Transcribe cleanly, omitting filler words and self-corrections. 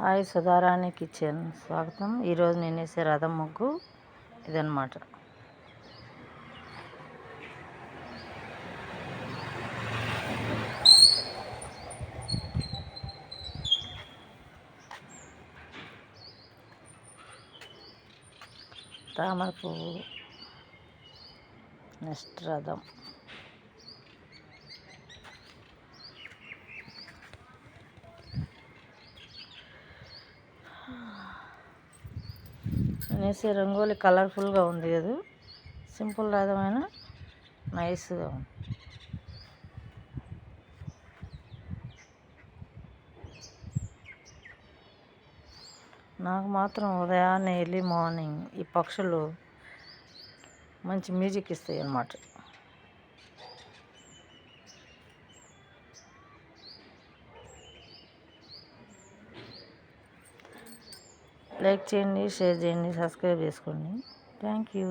Hi Sudharani kitchen స్వాగతం. ఈరోజు నేను వేసే రథం ముగ్గు ఇదన్నమాట. తామర పువ్వు, నెక్స్ట్ రథం, నేను వేసే రంగోలి కలర్ఫుల్గా ఉంది కదా, సింపుల్ రథమైన నైస్గా ఉంది. నాకు మాత్రం ఉదయాన్నే ఎర్లీ మార్నింగ్ ఈ పక్షులు మంచి మ్యూజిక్ ఇస్తాయి అన్నమాట. లైక్ చేయండి, షేర్ చేయండి, సబ్స్క్రైబ్ చేసుకోండి. Thank you.